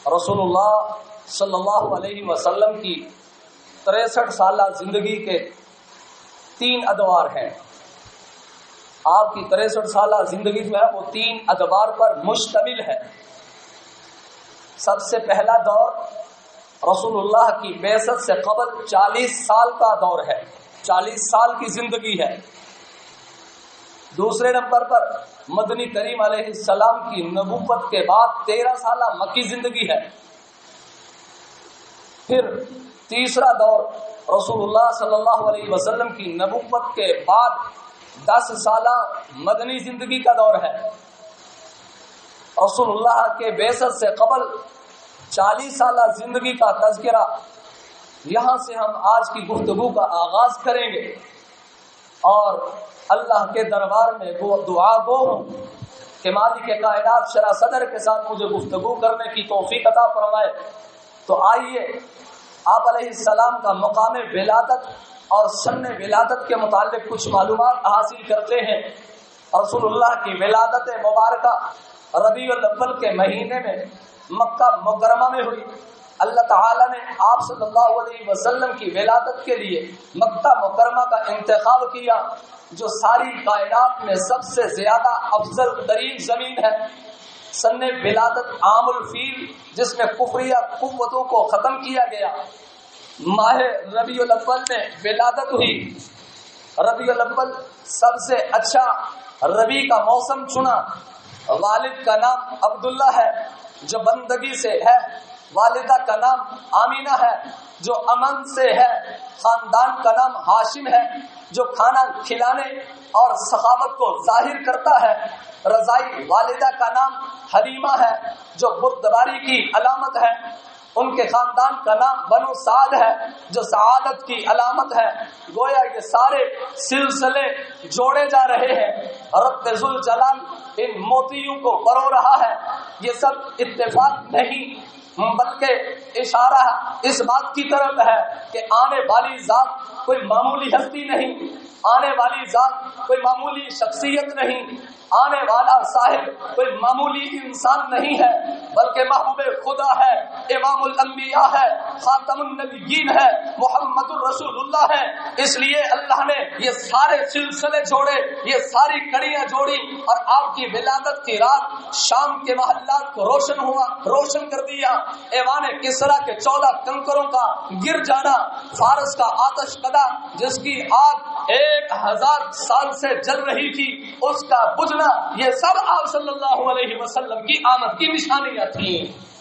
رسول اللہ صلی اللہ علیہ وسلم کی 63 سالہ زندگی کے 3 ادوار ہیں۔ آپ کی 63 سالہ زندگی جو ہے وہ 3 ادوار پر مشتمل ہے۔ سب سے پہلا دور رسول اللہ کی بعثت سے قبل 40 سال کا دور ہے، 40 سال کی زندگی ہے۔ دوسرے نمبر پر مدنی کریم علیہ السلام کی نبوت کے بعد 13 سالہ مکی زندگی ہے۔ پھر تیسرا دور رسول اللہ صلی اللہ علیہ وسلم کی نبوت کے بعد 10 سالہ مدنی زندگی کا دور ہے۔ رسول اللہ کے بعثت سے قبل 40 سالہ زندگی کا تذکرہ یہاں سے ہم آج کی گفتگو کا آغاز کریں گے، اور اللہ کے دربار میں وہ دعا گو ہوں کہ مالک کائنات شرح صدر کے ساتھ مجھے گفتگو کرنے کی توفیق عطا فرمائے۔ تو آئیے آپ علیہ السلام کا مقام ولادت اور سن ولادت کے متعلق کچھ معلومات حاصل کرتے ہیں۔ رسول اللہ کی ولادت مبارکہ ربیع الاول کے مہینے میں مکہ مکرمہ میں ہوئی۔ اللہ تعالیٰ نے آپ صلی اللہ علیہ وسلم کی ولادت کے لیے مکہ مکرمہ کا انتخاب کیا، جو ساری کائنات میں سب سے زیادہ افضل ترین زمین ہے۔ سن ولادت عام الفیل، جس میں کفریہ قوتوں کو ختم کیا گیا، ماہ ربیع الاول میں ولادت ہوئی۔ ربیع الاول سب سے اچھا ربیع کا موسم چنا۔ والد کا نام عبداللہ ہے جو بندگی سے ہے، والدہ کا نام آمینہ ہے جو امن سے ہے، خاندان کا نام ہاشم ہے جو کھانا کھلانے اور سخاوت کو ظاہر کرتا ہے، رضائی والدہ کا نام حلیمہ ہے جو بردباری کی علامت ہے، ان کے خاندان کا نام بنو سعد ہے جو سعادت کی علامت ہے۔ گویا یہ سارے سلسلے جوڑے جا رہے ہیں، رب ذوالجلال ان موتیوں کو پرو رہا ہے۔ یہ سب اتفاق نہیں بلکہ اشارہ اس بات کی طرف ہے کہ آنے والی ذات کوئی معمولی ہستی نہیں، آنے والی ذات کوئی معمولی شخصیت نہیں، آنے والا صاحب کوئی معمولی انسان نہیں ہے، بلکہ محبوب خدا ہے، امام الانبیاء ہے، خاتم النبیین ہے، محمد الرسول اللہ ہے۔ اس لیے اللہ نے یہ سارے سلسلے جوڑے، یہ ساری کڑیاں جوڑی، اور آپ کی ولادت کی رات شام کے محلات کو روشن کر دیا۔ ایوان کسرا کے 14 کنکروں کا گر جانا، فارس کا آتش کدا جس کی آگ 1000 سال سے جل رہی تھی اس کا بجھنا، یہ سب آپ صلی اللہ علیہ وسلم کی آمد کی نشانیاں تھیں۔